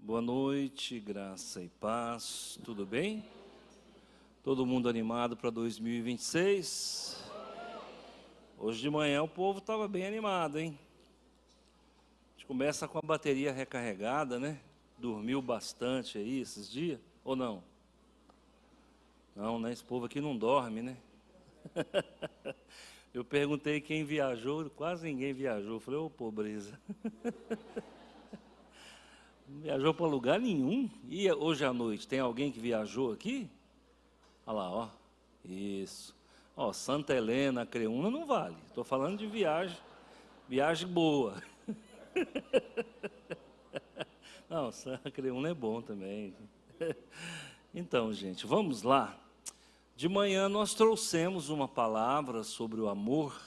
Boa noite, graça e paz, tudo bem? Todo mundo animado para 2026? Hoje de manhã o povo estava bem animado, hein? A gente começa com a bateria recarregada, né? Dormiu bastante aí esses dias, ou não? Não, né? Esse povo aqui não dorme, né? Eu perguntei quem viajou, quase ninguém viajou. Eu falei, ô pobreza. Não viajou para lugar nenhum. E hoje à noite, tem alguém que viajou aqui? Olha lá, ó. Isso. Ó, Santa Helena, Creúna não vale. Estou falando de viagem boa. Não, Santa Creúna é bom também. Então, gente, vamos lá. De manhã nós trouxemos uma palavra sobre o amor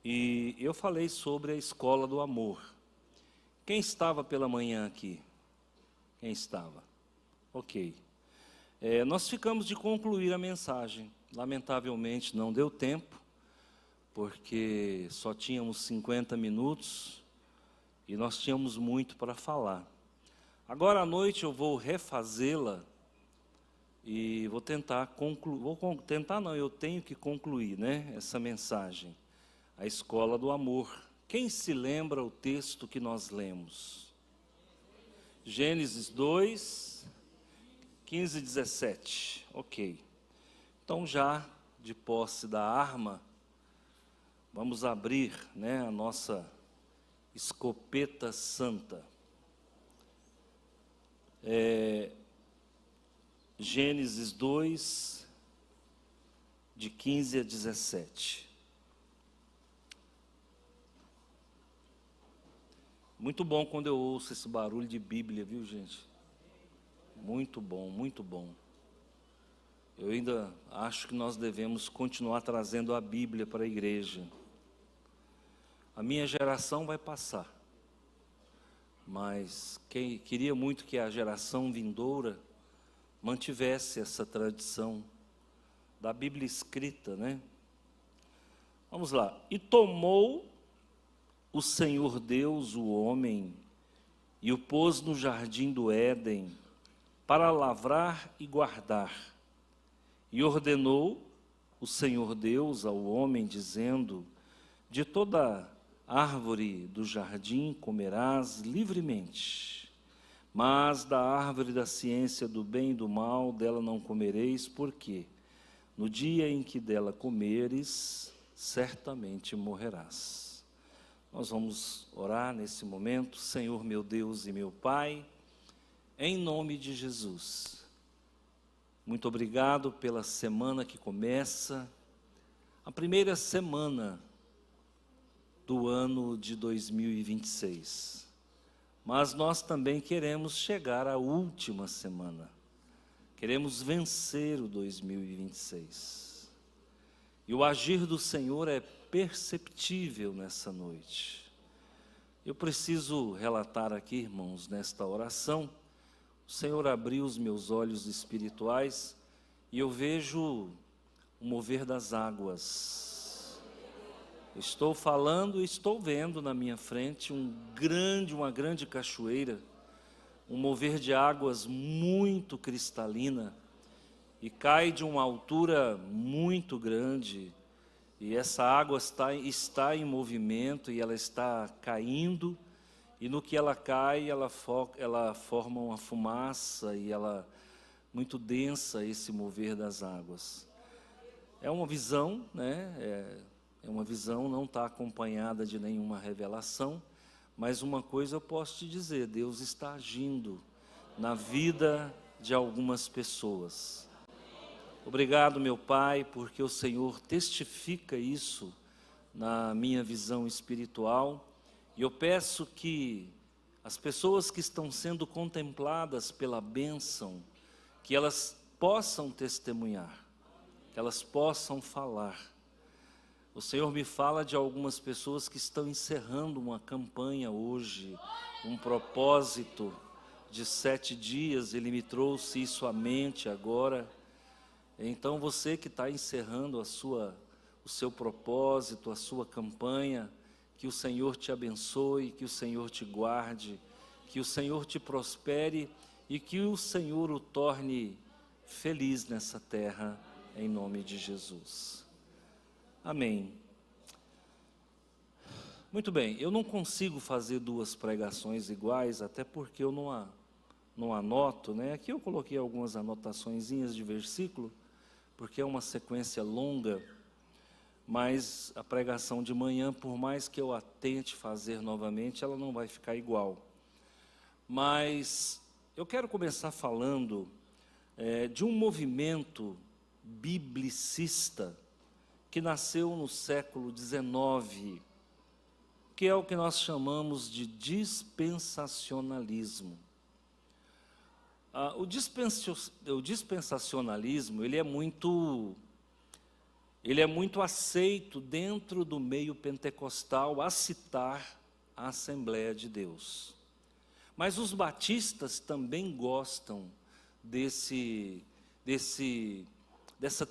e eu falei sobre a escola do amor. Quem estava pela manhã aqui? Quem estava? Ok. Nós ficamos de concluir a mensagem. Lamentavelmente não deu tempo, porque só tínhamos 50 minutos e nós tínhamos muito para falar. Agora à noite eu vou refazê-la e vou tentar concluir. Eu tenho que concluir, né, essa mensagem. A escola do amor. Quem se lembra o texto que nós lemos? Gênesis 2, 15 e 17. Ok. Então, já de posse da arma, vamos abrir, né, a nossa escopeta santa. Gênesis 2, de 15 a 17. Muito bom quando eu ouço esse barulho de Bíblia, viu, gente? Muito bom, muito bom. Eu ainda acho que nós devemos continuar trazendo a Bíblia para a igreja. A minha geração vai passar, mas queria muito que a geração vindoura mantivesse essa tradição da Bíblia escrita, né? Vamos lá. E tomou o Senhor Deus o homem e o pôs no jardim do Éden para lavrar e guardar. E ordenou o Senhor Deus ao homem, dizendo: de toda árvore do jardim comerás livremente, mas da árvore da ciência do bem e do mal, dela não comereis, porque no dia em que dela comeres, certamente morrerás. Nós vamos orar nesse momento. Senhor meu Deus e meu Pai, em nome de Jesus, muito obrigado pela semana que começa, a primeira semana do ano de 2026. Mas nós também queremos chegar à última semana. Queremos vencer o 2026. E o agir do Senhor é perceptível nessa noite. Eu preciso relatar aqui, irmãos, nesta oração, o Senhor abriu os meus olhos espirituais e eu vejo o mover das águas. Estou falando e estou vendo na minha frente uma grande cachoeira, um mover de águas muito cristalina e cai de uma altura muito grande. E essa água está em movimento e ela está caindo, e no que ela cai, ela forma uma fumaça e ela muito densa, esse mover das águas. É uma visão, né? É uma visão, não está acompanhada de nenhuma revelação, mas uma coisa eu posso te dizer: Deus está agindo na vida de algumas pessoas. Obrigado, meu Pai, porque o Senhor testifica isso na minha visão espiritual. E eu peço que as pessoas que estão sendo contempladas pela bênção, que elas possam testemunhar, que elas possam falar. O Senhor me fala de algumas pessoas que estão encerrando uma campanha hoje, um propósito de 7 dias, Ele me trouxe isso à mente agora. Então você que está encerrando o seu propósito, a sua campanha, que o Senhor te abençoe, que o Senhor te guarde, que o Senhor te prospere e que o Senhor o torne feliz nessa terra, em nome de Jesus. Amém. Muito bem, eu não consigo fazer duas pregações iguais, até porque eu não anoto, né? Aqui eu coloquei algumas anotaçõezinhas de versículo, porque é uma sequência longa, mas a pregação de manhã, por mais que eu a tente fazer novamente, ela não vai ficar igual. Mas eu quero começar falando de um movimento biblicista que nasceu no século XIX, que é o que nós chamamos de dispensacionalismo. O dispensacionalismo, ele é muito aceito dentro do meio pentecostal a citar a Assembleia de Deus. Mas os batistas também gostam dessa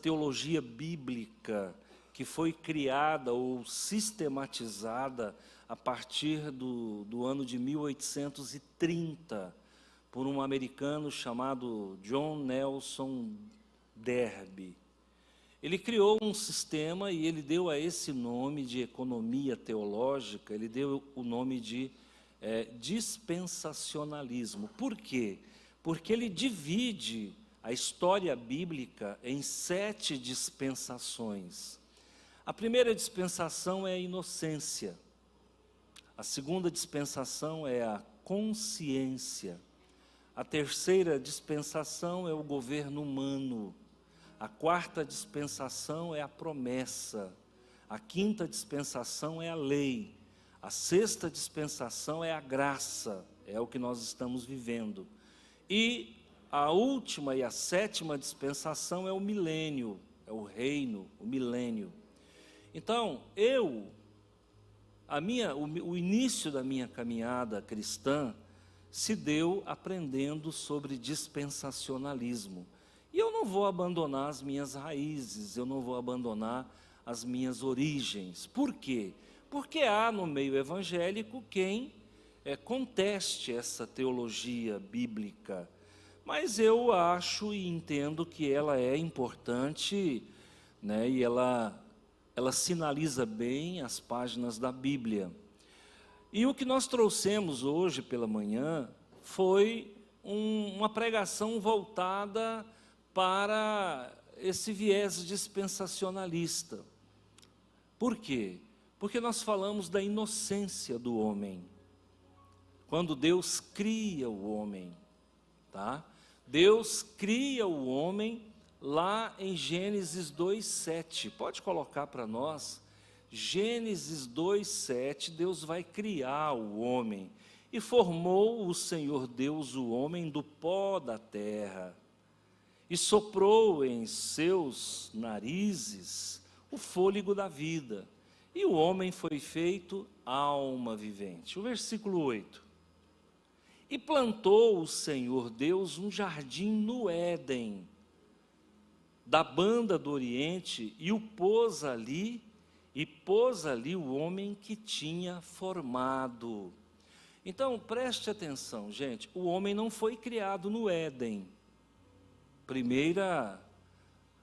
teologia bíblica que foi criada ou sistematizada a partir do ano de 1830, por um americano chamado John Nelson Darby. Ele criou um sistema e ele deu a esse nome de economia teológica, ele deu o nome de dispensacionalismo. Por quê? Porque ele divide a história bíblica em 7 dispensações. A primeira dispensação é a inocência. A segunda dispensação é a consciência. A terceira dispensação é o governo humano. A quarta dispensação é a promessa. A quinta dispensação é a lei. A sexta dispensação é a graça. É o que nós estamos vivendo. E a última e a sétima dispensação é o milênio. É o reino, o milênio. Então, o início da minha caminhada cristã se deu aprendendo sobre dispensacionalismo. E eu não vou abandonar as minhas raízes, eu não vou abandonar as minhas origens. Por quê? Porque há no meio evangélico quem conteste essa teologia bíblica. Mas eu acho e entendo que ela é importante, né, e ela sinaliza bem as páginas da Bíblia. E o que nós trouxemos hoje pela manhã foi uma pregação voltada para esse viés dispensacionalista. Por quê? Porque nós falamos da inocência do homem. Quando Deus cria o homem, tá? Deus cria o homem lá em Gênesis 2:7. Pode colocar para nós? Gênesis 2:7, Deus vai criar o homem. E formou o Senhor Deus o homem do pó da terra, e soprou em seus narizes o fôlego da vida, e o homem foi feito alma vivente. O versículo 8. E plantou o Senhor Deus um jardim no Éden, da banda do Oriente, e pôs ali o homem que tinha formado. Então, preste atenção, gente, o homem não foi criado no Éden.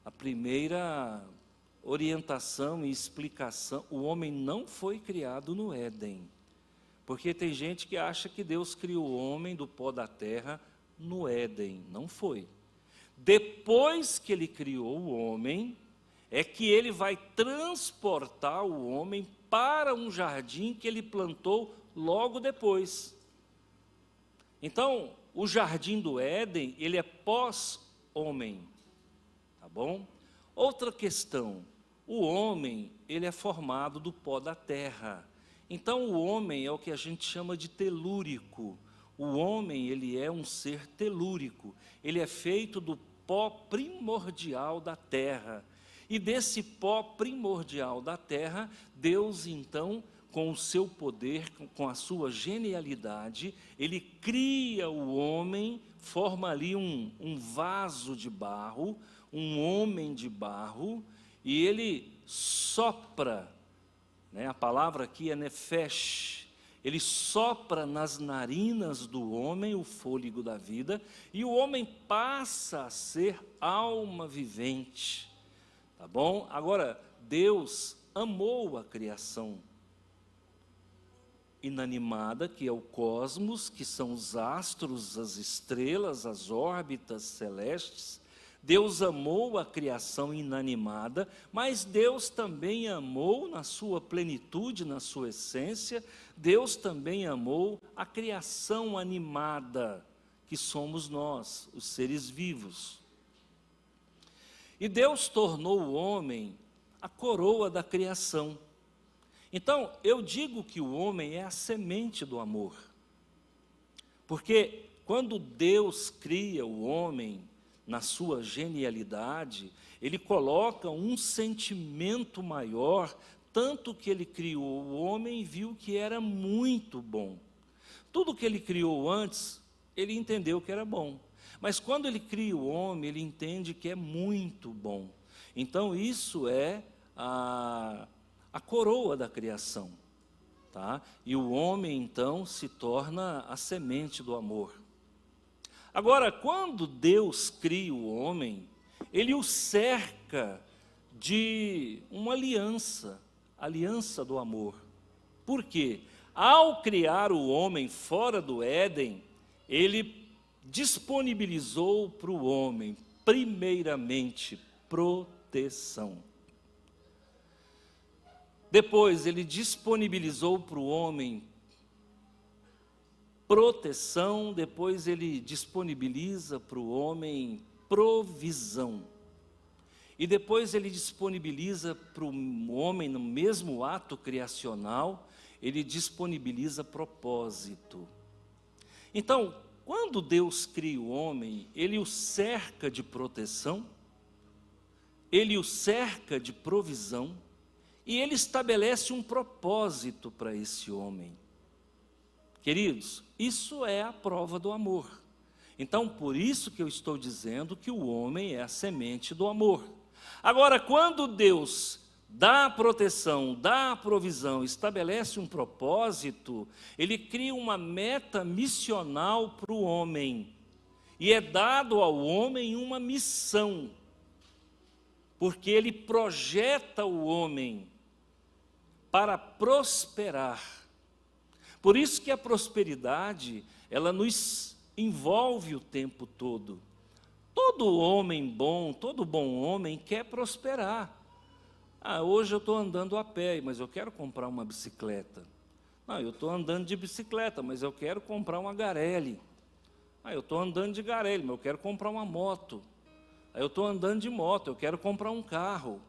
A primeira orientação e explicação, o homem não foi criado no Éden. Porque tem gente que acha que Deus criou o homem do pó da terra no Éden. Não foi. Depois que ele criou o homem, é que ele vai transportar o homem para um jardim que ele plantou logo depois. Então, o jardim do Éden, ele é pós-homem, tá bom? Outra questão, o homem, ele é formado do pó da terra. Então, o homem é o que a gente chama de telúrico. O homem, ele é um ser telúrico. Ele é feito do pó primordial da terra. E desse pó primordial da terra, Deus, então, com o seu poder, com a sua genialidade, ele cria o homem, forma ali um vaso de barro, um homem de barro, e ele sopra, né? A palavra aqui é nefesh, Ele sopra nas narinas do homem o fôlego da vida, e o homem passa a ser alma vivente. Tá bom? Agora, Deus amou a criação inanimada, que é o cosmos, que são os astros, as estrelas, as órbitas celestes. Deus amou a criação inanimada, mas Deus também amou na sua plenitude, na sua essência, Deus também amou a criação animada, que somos nós, os seres vivos. E Deus tornou o homem a coroa da criação. Então, eu digo que o homem é a semente do amor. Porque quando Deus cria o homem na sua genialidade, Ele coloca um sentimento maior, tanto que Ele criou o homem e viu que era muito bom. Tudo que Ele criou antes, Ele entendeu que era bom. Mas quando Ele cria o homem, Ele entende que é muito bom. Então, isso é a coroa da criação, tá? E o homem, então, se torna a semente do amor. Agora, quando Deus cria o homem, Ele o cerca de uma aliança, aliança do amor. Por quê? Ao criar o homem fora do Éden, Ele disponibilizou para o homem, primeiramente, proteção. Depois, Ele disponibilizou para o homem proteção, depois Ele disponibiliza para o homem provisão. E depois Ele disponibiliza para o homem, no mesmo ato criacional, Ele disponibiliza propósito. Então, quando Deus cria o homem, Ele o cerca de proteção, Ele o cerca de provisão, e Ele estabelece um propósito para esse homem. Queridos, isso é a prova do amor. Então, por isso que eu estou dizendo que o homem é a semente do amor. Agora, quando Deus dá a proteção, dá a provisão, estabelece um propósito, Ele cria uma meta missional para o homem. E é dado ao homem uma missão, porque Ele projeta o homem para prosperar. Por isso que a prosperidade, ela nos envolve o tempo todo. Todo homem bom, todo bom homem quer prosperar. Hoje eu estou andando a pé, mas eu quero comprar uma bicicleta. Eu estou andando de bicicleta, mas eu quero comprar uma Garelli. Eu estou andando de Garelli, mas eu quero comprar uma moto. Eu estou andando de moto, eu quero comprar um carro.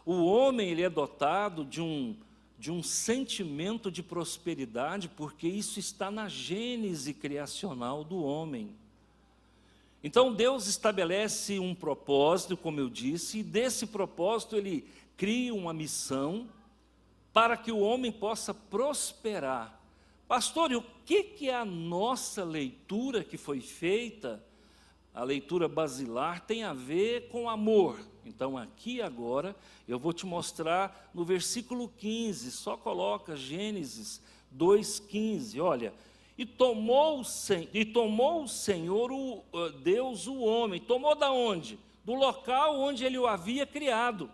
O homem, ele é dotado de um sentimento de prosperidade, porque isso está na gênese criacional do homem. Então, Deus estabelece um propósito, como eu disse, e desse propósito Ele cria uma missão para que o homem possa prosperar. Pastor, e o que é a nossa leitura que foi feita, a leitura basilar, tem a ver com amor? Então, aqui agora, eu vou te mostrar no versículo 15, só coloca Gênesis 2,15, olha. E tomou o Senhor, Deus, o homem. Tomou da onde? Do local onde Ele o havia criado.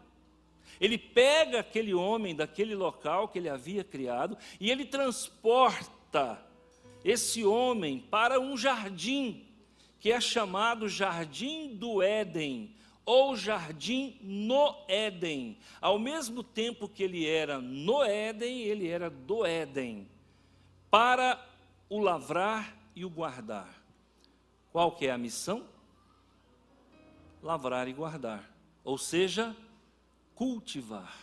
Ele pega aquele homem daquele local que Ele havia criado e Ele transporta esse homem para um jardim, que é chamado Jardim do Éden, ou Jardim no Éden. Ao mesmo tempo que ele era no Éden, ele era do Éden, para o lavrar e o guardar. Qual que é a missão? Lavrar e guardar, ou seja, cultivar.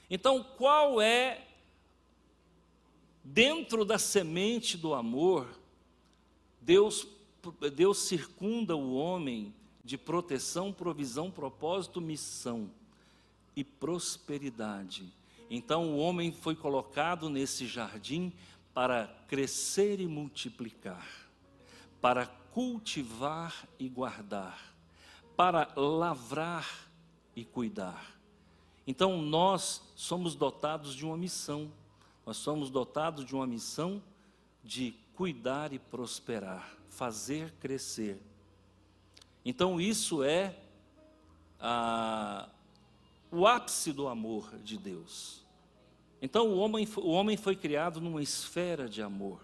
Então, qual é, dentro da semente do amor, Deus circunda o homem de proteção, provisão, propósito, missão e prosperidade. Então o homem foi colocado nesse jardim para crescer e multiplicar, para cultivar e guardar, para lavrar e cuidar. Então nós somos dotados de uma missão. Nós somos dotados de uma missão de cuidar e prosperar, fazer crescer. Então isso é o ápice do amor de Deus. Então o homem foi criado numa esfera de amor.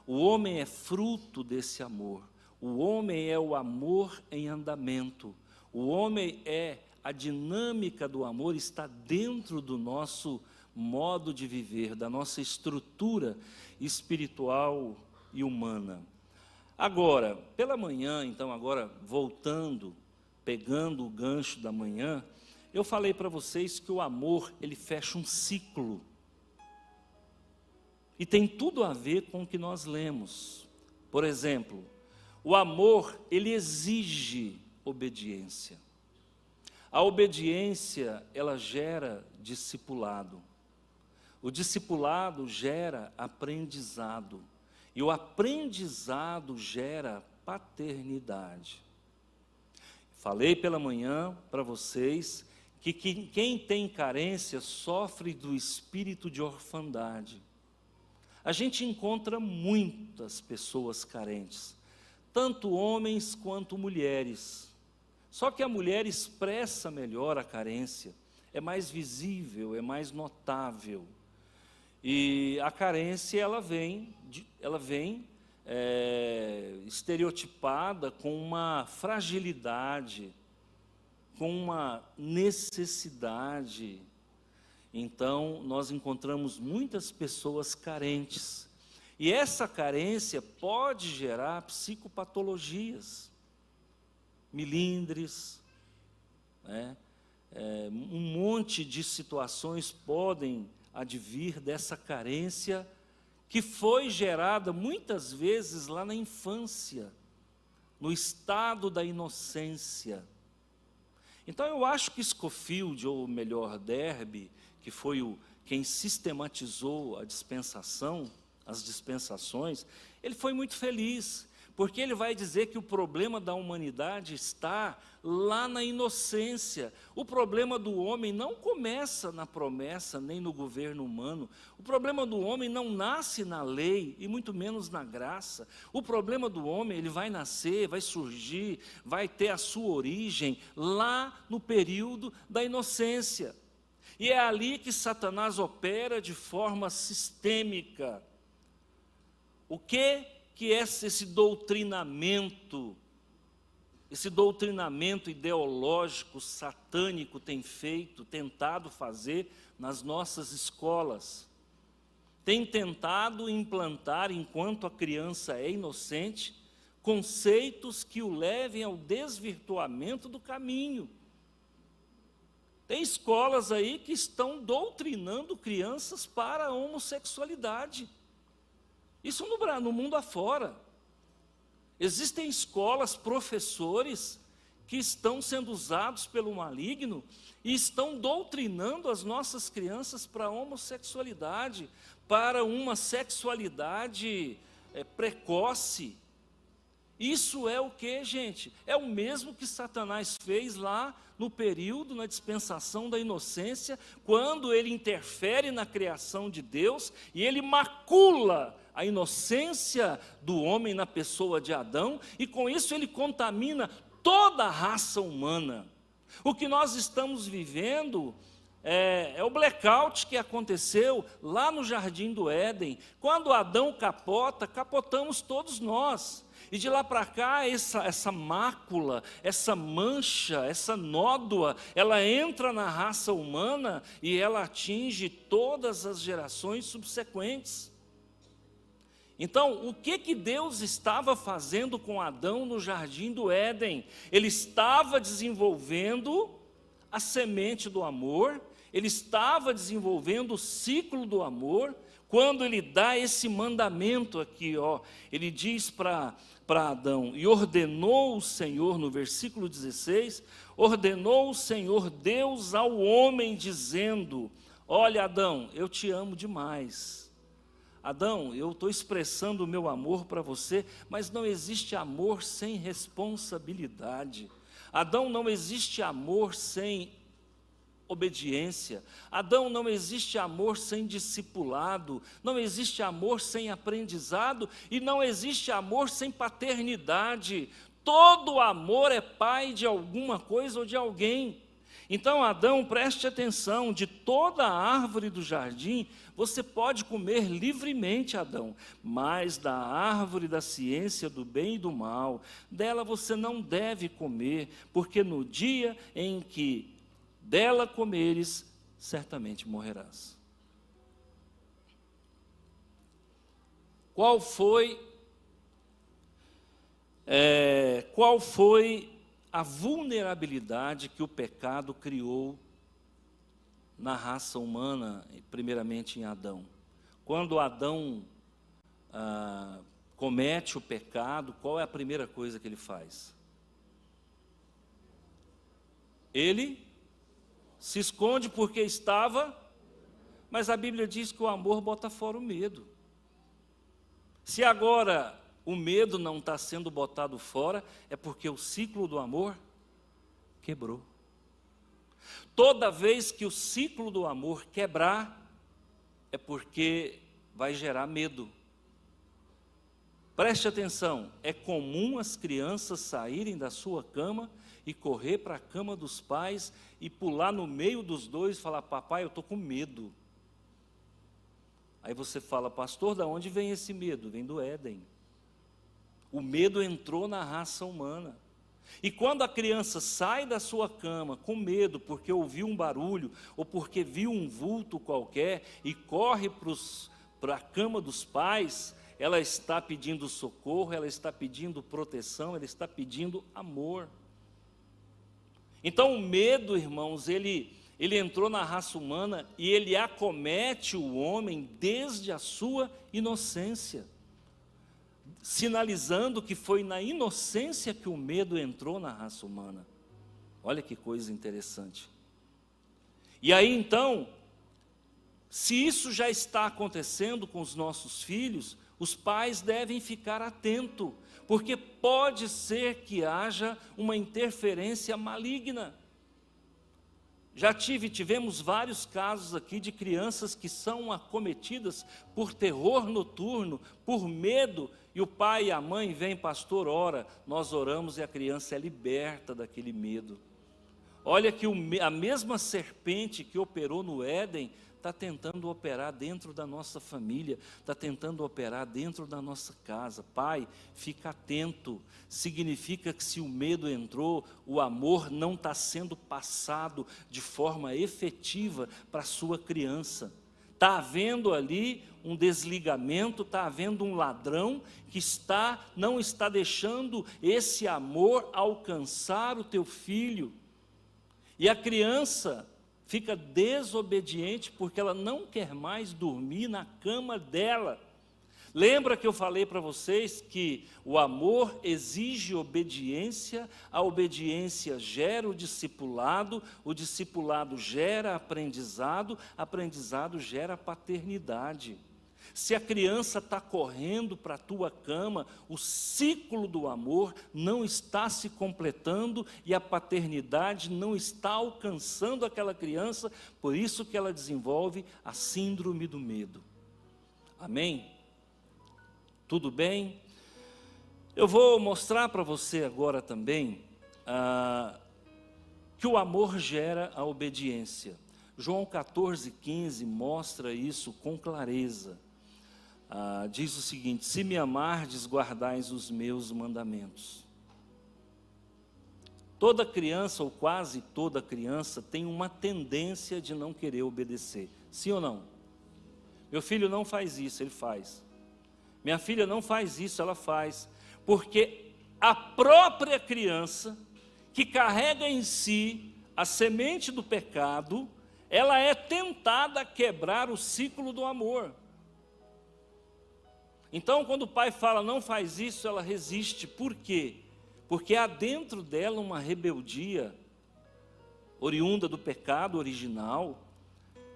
O homem é fruto desse amor. O homem é o amor em andamento. O homem é a dinâmica do amor, está dentro do nosso modo de viver, da nossa estrutura espiritual e humana. Agora, pela manhã, então agora voltando, pegando o gancho da manhã, eu falei para vocês que o amor, ele fecha um ciclo. E tem tudo a ver com o que nós lemos. Por exemplo, o amor, ele exige obediência. A obediência, ela gera discipulado. O discipulado gera aprendizado. E o aprendizado gera paternidade. Falei pela manhã para vocês que quem tem carência sofre do espírito de orfandade. A gente encontra muitas pessoas carentes, tanto homens quanto mulheres. Só que a mulher expressa melhor a carência, é mais visível, é mais notável. E a carência, ela vem estereotipada com uma fragilidade, com uma necessidade. Então, nós encontramos muitas pessoas carentes. E essa carência pode gerar psicopatologias, milindres, né? Um monte de situações podem advir dessa carência que foi gerada muitas vezes lá na infância, no estado da inocência. Então eu acho que Scofield, ou melhor, Derby, que foi quem sistematizou a dispensação, as dispensações, ele foi muito feliz, porque ele vai dizer que o problema da humanidade está lá na inocência. O problema do homem não começa na promessa, nem no governo humano. O problema do homem não nasce na lei, e muito menos na graça. O problema do homem, ele vai nascer, vai surgir, vai ter a sua origem lá no período da inocência. E é ali que Satanás opera de forma sistêmica. O que é esse doutrinamento ideológico, satânico tem tentado fazer nas nossas escolas? Tem tentado implantar, enquanto a criança é inocente, conceitos que o levem ao desvirtuamento do caminho. Tem escolas aí que estão doutrinando crianças para a homossexualidade. Isso no mundo afora. Existem escolas, professores, que estão sendo usados pelo maligno e estão doutrinando as nossas crianças para a homossexualidade, para uma sexualidade precoce. Isso é o que, gente? É o mesmo que Satanás fez lá no período, na dispensação da inocência, quando ele interfere na criação de Deus e ele macula a inocência do homem na pessoa de Adão, e com isso ele contamina toda a raça humana. O que nós estamos vivendo é o blackout que aconteceu lá no Jardim do Éden. Quando Adão capota, capotamos todos nós. E de lá para cá, essa mácula, essa mancha, essa nódoa, ela entra na raça humana e ela atinge todas as gerações subsequentes. Então, o que Deus estava fazendo com Adão no Jardim do Éden? Ele estava desenvolvendo a semente do amor, ele estava desenvolvendo o ciclo do amor, quando ele dá esse mandamento aqui, ele diz para Adão: e ordenou o Senhor, no versículo 16, ordenou o Senhor Deus ao homem, dizendo: olha, Adão, eu te amo demais. Adão, eu estou expressando o meu amor para você, mas não existe amor sem responsabilidade. Adão, não existe amor sem obediência. Adão, não existe amor sem discipulado, não existe amor sem aprendizado e não existe amor sem paternidade. Todo amor é pai de alguma coisa ou de alguém. Então, Adão, preste atenção, de toda a árvore do jardim, você pode comer livremente, Adão, mas da árvore da ciência do bem e do mal, dela você não deve comer, porque no dia em que dela comeres, certamente morrerás. Qual foi a vulnerabilidade que o pecado criou na raça humana, primeiramente em Adão? Quando Adão comete o pecado, qual é a primeira coisa que ele faz? Ele se esconde porque estava, mas a Bíblia diz que o amor bota fora o medo. Se agora o medo não está sendo botado fora, é porque o ciclo do amor quebrou. Toda vez que o ciclo do amor quebrar, é porque vai gerar medo. Preste atenção, é comum as crianças saírem da sua cama e correr para a cama dos pais e pular no meio dos dois e falar: papai, eu estou com medo. Aí você fala: pastor, de onde vem esse medo? Vem do Éden. O medo entrou na raça humana. E quando a criança sai da sua cama com medo porque ouviu um barulho ou porque viu um vulto qualquer e corre para a cama dos pais, ela está pedindo socorro, ela está pedindo proteção, ela está pedindo amor. Então o medo, irmãos, ele entrou na raça humana e ele acomete o homem desde a sua inocência, sinalizando que foi na inocência que o medo entrou na raça humana. Olha que coisa interessante. E aí então, se isso já está acontecendo com os nossos filhos, os pais devem ficar atentos, porque pode ser que haja uma interferência maligna. Tivemos vários casos aqui de crianças que são acometidas por terror noturno, por medo, e o pai e a mãe vêm: pastor, ora, nós oramos e a criança é liberta daquele medo. Olha que a mesma serpente que operou no Éden está tentando operar dentro da nossa família, está tentando operar dentro da nossa casa. Pai, fica atento. Significa que se o medo entrou, o amor não está sendo passado de forma efetiva para a sua criança. Está havendo ali um desligamento, está havendo um ladrão que não está deixando esse amor alcançar o teu filho. E a criança fica desobediente porque ela não quer mais dormir na cama dela. Lembra que eu falei para vocês que o amor exige obediência, a obediência gera o discipulado gera aprendizado, aprendizado gera paternidade. Se a criança está correndo para a tua cama, o ciclo do amor não está se completando e a paternidade não está alcançando aquela criança, por isso que ela desenvolve a síndrome do medo. Amém? Tudo bem? Eu vou mostrar para você agora também que o amor gera a obediência. João 14,15 mostra isso com clareza. Diz o seguinte: se me amardes, guardais os meus mandamentos. Toda criança, ou quase toda criança, tem uma tendência de não querer obedecer. Sim ou não? Meu filho não faz isso, ele faz. Minha filha não faz isso, ela faz. Porque a própria criança, que carrega em si a semente do pecado, ela é tentada a quebrar o ciclo do amor. Então, quando o pai fala: não faz isso, ela resiste. Por quê? Porque há dentro dela uma rebeldia oriunda do pecado original,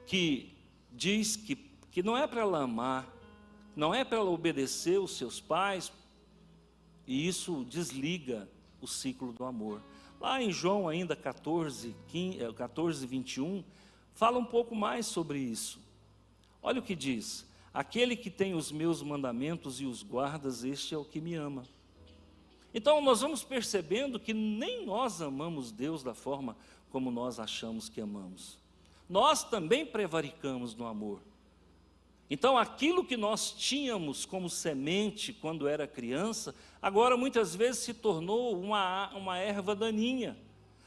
que diz que não é para ela amar, não é para ela obedecer os seus pais, e isso desliga o ciclo do amor. Lá em João ainda 14, 21, fala um pouco mais sobre isso. Olha o que diz: aquele que tem os meus mandamentos e os guardas, este é o que me ama. Então nós vamos percebendo que nem nós amamos Deus da forma como nós achamos que amamos. Nós também prevaricamos no amor. Então aquilo que nós tínhamos como semente quando era criança, agora muitas vezes se tornou uma erva daninha.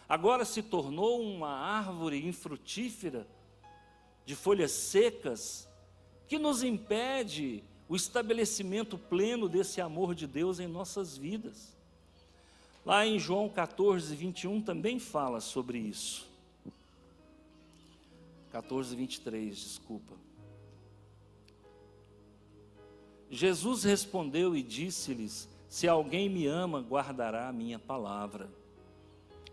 Agora se tornou uma árvore infrutífera, de folhas secas, que nos impede o estabelecimento pleno desse amor de Deus em nossas vidas. Lá em João 14, 21 também fala sobre isso. 14, 23, desculpa. Jesus respondeu e disse-lhes: se alguém me ama, guardará a minha palavra.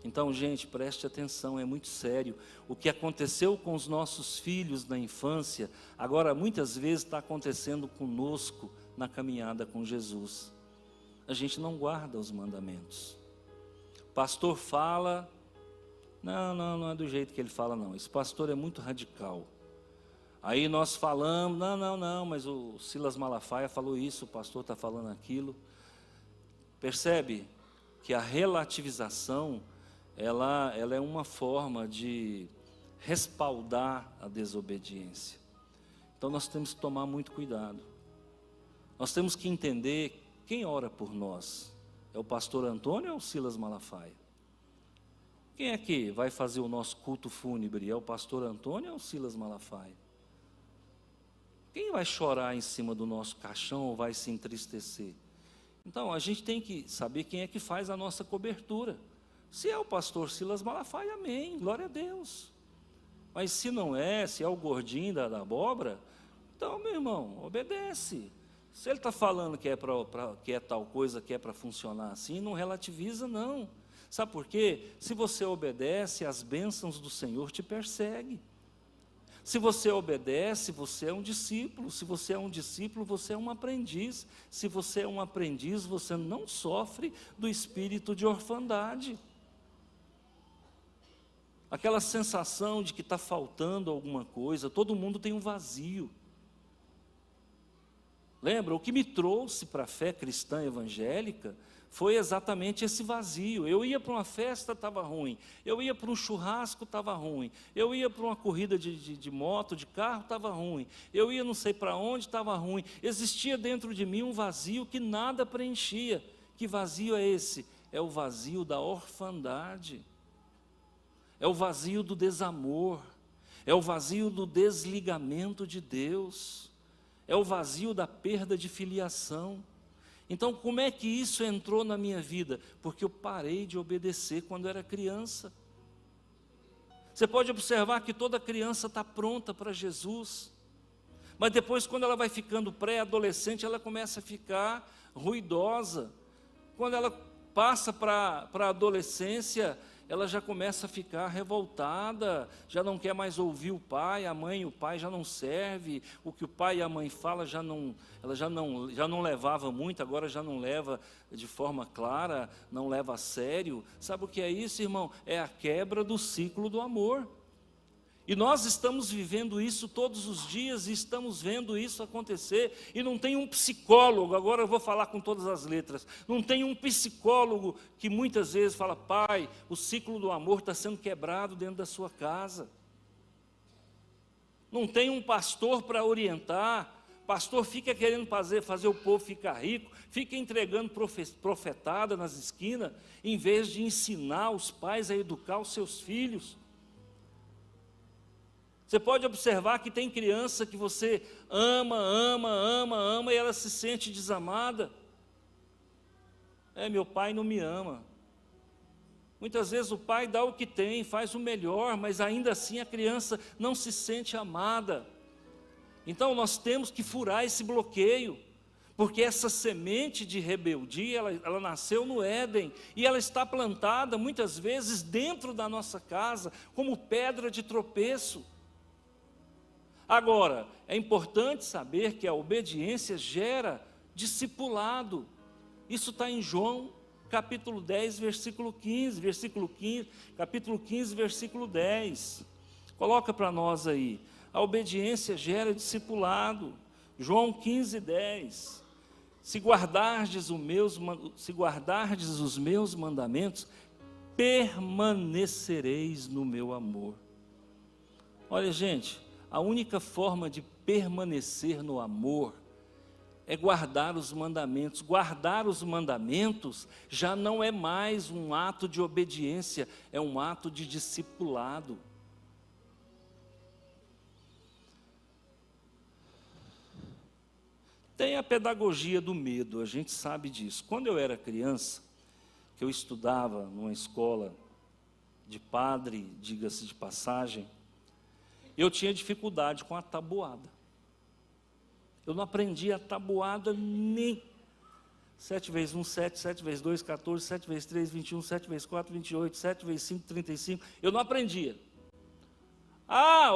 Então, gente, preste atenção, é muito sério. O que aconteceu com os nossos filhos na infância, agora muitas vezes está acontecendo conosco na caminhada com Jesus. A gente não guarda os mandamentos. O pastor fala, não é do jeito que ele fala não, esse pastor é muito radical. Aí nós falamos, não, mas o Silas Malafaia falou isso, o pastor está falando aquilo. Percebe que a relativização, ela é uma forma de respaldar a desobediência. Então nós temos que tomar muito cuidado. Nós temos que entender quem ora por nós. É o pastor Antônio ou é o Silas Malafaia? Quem é que vai fazer o nosso culto fúnebre? É o pastor Antônio ou o Silas Malafaia? Quem vai chorar em cima do nosso caixão ou vai se entristecer? Então a gente tem que saber quem é que faz a nossa cobertura. Se é o pastor Silas Malafaia, amém, glória a Deus. Mas se não é, se é o gordinho da abóbora, então, meu irmão, obedece. Se ele está falando que é tal coisa, que é para funcionar assim, não relativiza, não. Sabe por quê? Se você obedece, as bênçãos do Senhor te perseguem. Se você obedece, você é um discípulo. Se você é um discípulo, você é um aprendiz. Se você é um aprendiz, você não sofre do espírito de orfandade. Aquela sensação de que está faltando alguma coisa, todo mundo tem um vazio. Lembra, o que me trouxe para a fé cristã evangélica foi exatamente esse vazio. Eu ia para uma festa, estava ruim. Eu ia para um churrasco, estava ruim. Eu ia para uma corrida de moto, de carro, estava ruim. Eu ia não sei para onde, estava ruim. Existia dentro de mim um vazio que nada preenchia. Que vazio é esse? É o vazio da orfandade. É o vazio do desamor. É o vazio do desligamento de Deus. É o vazio da perda de filiação. Então, como é que isso entrou na minha vida? Porque eu parei de obedecer quando era criança. Você pode observar que toda criança está pronta para Jesus, mas depois, quando ela vai ficando pré-adolescente, ela começa a ficar ruidosa. Quando ela passa para a adolescência, ela já começa a ficar revoltada, já não quer mais ouvir o pai, a mãe e o pai já não serve, o que o pai e a mãe falam, ela já não levava muito, agora já não leva de forma clara, não leva a sério. Sabe o que é isso, irmão? É a quebra do ciclo do amor. E nós estamos vivendo isso todos os dias, e estamos vendo isso acontecer, e não tem um psicólogo, agora eu vou falar com todas as letras, não tem um psicólogo que muitas vezes fala: pai, o ciclo do amor está sendo quebrado dentro da sua casa. Não tem um pastor para orientar. Pastor fica querendo fazer o povo ficar rico, fica entregando profetada nas esquinas, em vez de ensinar os pais a educar os seus filhos. Você pode observar que tem criança que você ama, e ela se sente desamada. Meu pai não me ama. Muitas vezes o pai dá o que tem, faz o melhor, mas ainda assim a criança não se sente amada. Então nós temos que furar esse bloqueio, porque essa semente de rebeldia, ela nasceu no Éden, e ela está plantada muitas vezes dentro da nossa casa, como pedra de tropeço. Agora, é importante saber que a obediência gera discipulado. Isso está em João capítulo 10, versículo 15, capítulo 15, versículo 10. Coloca para nós aí. A obediência gera discipulado. João 15, 10. Se guardardes os meus mandamentos, permanecereis no meu amor. Olha, gente, a única forma de permanecer no amor é guardar os mandamentos. Guardar os mandamentos já não é mais um ato de obediência, é um ato de discipulado. Tem a pedagogia do medo, a gente sabe disso. Quando eu era criança, que eu estudava numa escola de padre, diga-se de passagem, eu tinha dificuldade com a tabuada. Eu não aprendi a tabuada nem 7 vezes 1, 7, 7 vezes 2, 14, 7 vezes 3, 21, 7 vezes 4, 28, 7 vezes 5, 35. Eu não aprendia.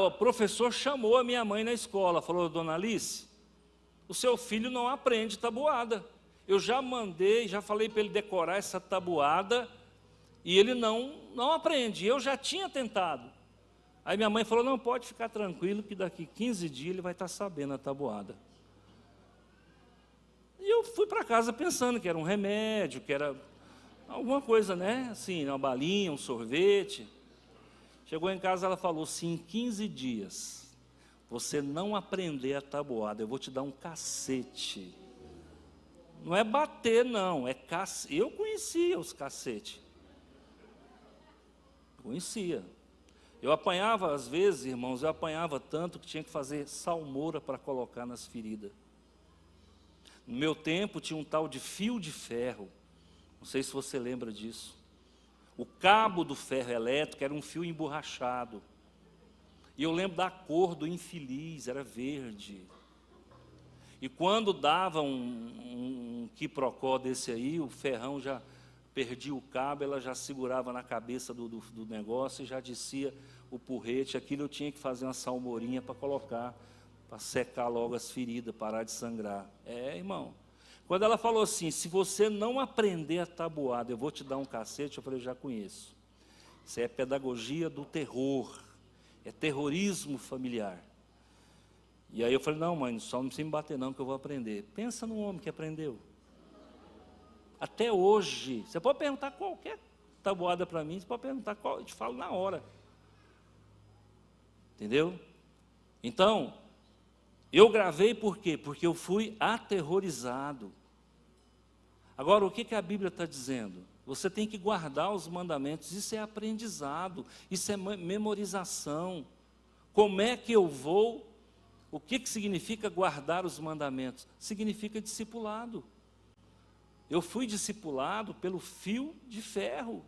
O professor chamou a minha mãe na escola, falou: dona Alice, o seu filho não aprende tabuada. Eu já mandei, já falei para ele decorar essa tabuada, e ele não aprende. Eu já tinha tentado. Aí minha mãe falou: não, pode ficar tranquilo, que daqui 15 dias ele vai estar sabendo a tabuada. E eu fui para casa pensando que era um remédio, que era alguma coisa, né? Assim, uma balinha, um sorvete. Chegou em casa, ela falou: se em 15 dias você não aprender a tabuada, eu vou te dar um cacete. Não é bater, não, é cacete. Eu conhecia os cacetes. Conhecia. Eu apanhava, às vezes, irmãos, eu apanhava tanto que tinha que fazer salmoura para colocar nas feridas. No meu tempo tinha um tal de fio de ferro. Não sei se você lembra disso. O cabo do ferro elétrico era um fio emborrachado. E eu lembro da cor do infeliz, era verde. E quando dava um quiprocó desse aí, o ferrão já perdia o cabo, ela já segurava na cabeça do negócio e já descia o porrete. Aquilo eu tinha que fazer uma salmourinha para colocar, para secar logo as feridas, parar de sangrar. Irmão. Quando ela falou assim: se você não aprender a tabuada, eu vou te dar um cacete, eu falei: eu já conheço. Isso é pedagogia do terror, é terrorismo familiar. E aí eu falei: não, mãe, só não precisa me bater não, que eu vou aprender. Pensa num homem que aprendeu. Até hoje, você pode perguntar qualquer tabuada para mim, você pode perguntar qual, eu te falo na hora. Entendeu? Então, eu gravei por quê? Porque eu fui aterrorizado. Agora, o que a Bíblia está dizendo? Você tem que guardar os mandamentos, isso é aprendizado, isso é memorização. Como é que eu vou? O que significa guardar os mandamentos? Significa discipulado. Eu fui discipulado pelo fio de ferro.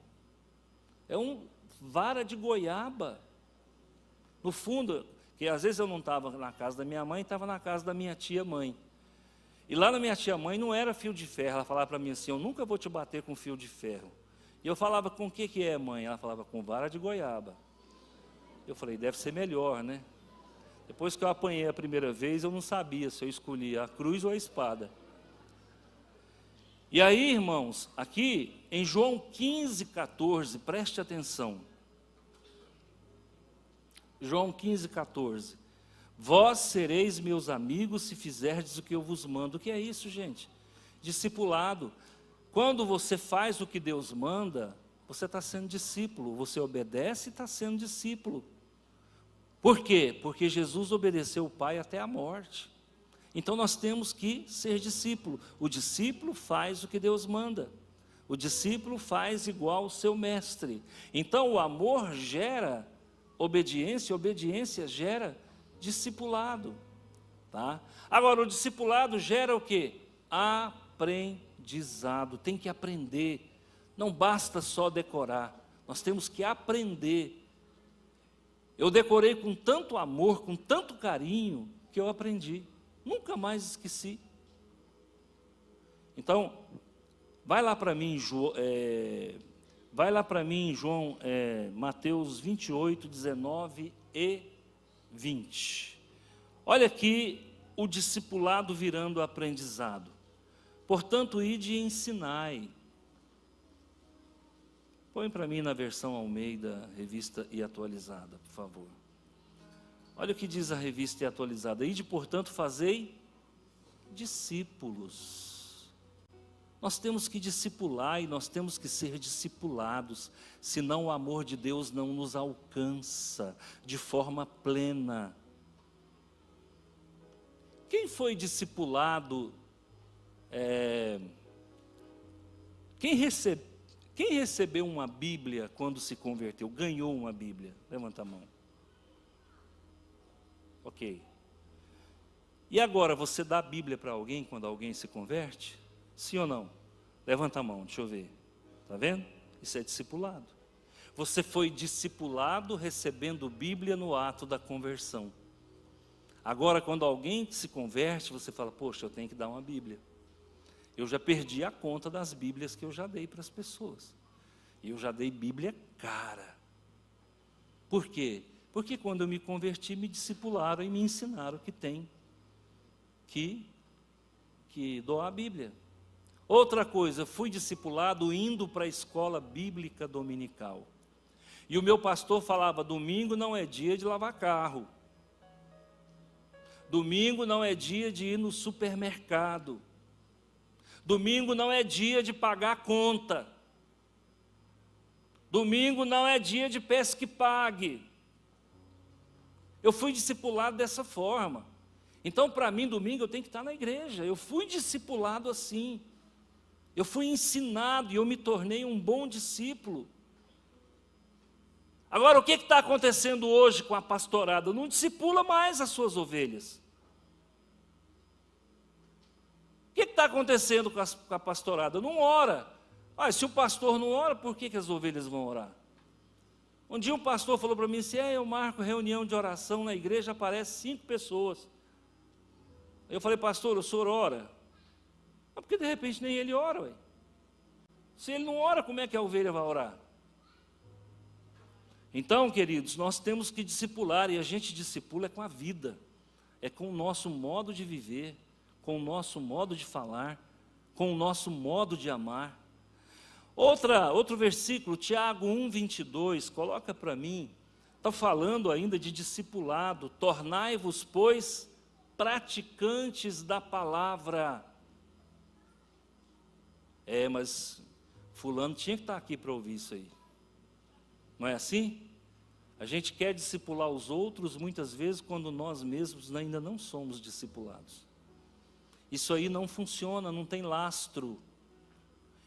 É um vara de goiaba. No fundo, que às vezes eu não estava na casa da minha mãe, estava na casa da minha tia-mãe. E lá na minha tia-mãe não era fio de ferro. Ela falava para mim assim: eu nunca vou te bater com fio de ferro. E eu falava: com o que é, mãe? Ela falava: com vara de goiaba. Eu falei: deve ser melhor, né? Depois que eu apanhei a primeira vez, eu não sabia se eu escolhia a cruz ou a espada. E aí, irmãos, aqui em João 15, 14, preste atenção. João 15, 14. Vós sereis meus amigos se fizerdes o que eu vos mando. O que é isso, gente? Discipulado. Quando você faz o que Deus manda, você está sendo discípulo. Você obedece e está sendo discípulo. Por quê? Porque Jesus obedeceu o Pai até a morte. Então nós temos que ser discípulo. O discípulo faz o que Deus manda. O discípulo faz igual o seu mestre. Então o amor gera obediência, obediência gera discipulado. Tá? Agora, o discipulado gera o quê? Aprendizado. Tem que aprender. Não basta só decorar. Nós temos que aprender. Eu decorei com tanto amor, com tanto carinho, que eu aprendi. Nunca mais esqueci. Então, vai lá para mim, João, Mateus 28, 19 e 20. Olha aqui o discipulado virando aprendizado. Portanto, ide e ensinai. Põe para mim na versão Almeida, revista e atualizada, por favor. Olha o que diz a revista e atualizada. Ide, portanto, fazei discípulos. Nós temos que discipular e nós temos que ser discipulados, senão o amor de Deus não nos alcança de forma plena. Quem foi discipulado, quem recebeu uma Bíblia quando se converteu, ganhou uma Bíblia? Levanta a mão. Ok. E agora, você dá a Bíblia para alguém quando alguém se converte? Sim ou não? Levanta a mão, deixa eu ver. Está vendo? Isso é discipulado. Você foi discipulado recebendo Bíblia no ato da conversão. Agora, quando alguém se converte, você fala, poxa, eu tenho que dar uma Bíblia. Eu já perdi a conta das Bíblias que eu já dei para as pessoas. E eu já dei Bíblia cara. Por quê? Porque quando eu me converti, me discipularam e me ensinaram que tem que doar a Bíblia. Outra coisa, fui discipulado indo para a escola bíblica dominical. E o meu pastor falava, domingo não é dia de lavar carro. Domingo não é dia de ir no supermercado. Domingo não é dia de pagar a conta. Domingo não é dia de pesca e pague. Eu fui discipulado dessa forma. Então, para mim, domingo eu tenho que estar na igreja. Eu fui discipulado assim. Eu fui ensinado e eu me tornei um bom discípulo. Agora, o que está acontecendo hoje com a pastorada? Não discipula mais as suas ovelhas. O que está acontecendo com a pastorada? Não ora. Se o pastor não ora, por que as ovelhas vão orar? Um dia um pastor falou para mim assim, eu marco reunião de oração na igreja, aparecem 5 pessoas. Eu falei, pastor, o senhor ora? Porque de repente nem ele ora, ué. Se ele não ora, como é que a ovelha vai orar? Então, queridos, nós temos que discipular, e a gente discipula com a vida, é com o nosso modo de viver, com o nosso modo de falar, com o nosso modo de amar. Outro versículo, Tiago 1:22, coloca para mim, está falando ainda de discipulado, tornai-vos, pois, praticantes da palavra. Mas fulano tinha que estar aqui para ouvir isso aí. Não é assim? A gente quer discipular os outros muitas vezes quando nós mesmos ainda não somos discipulados. Isso aí não funciona, não tem lastro.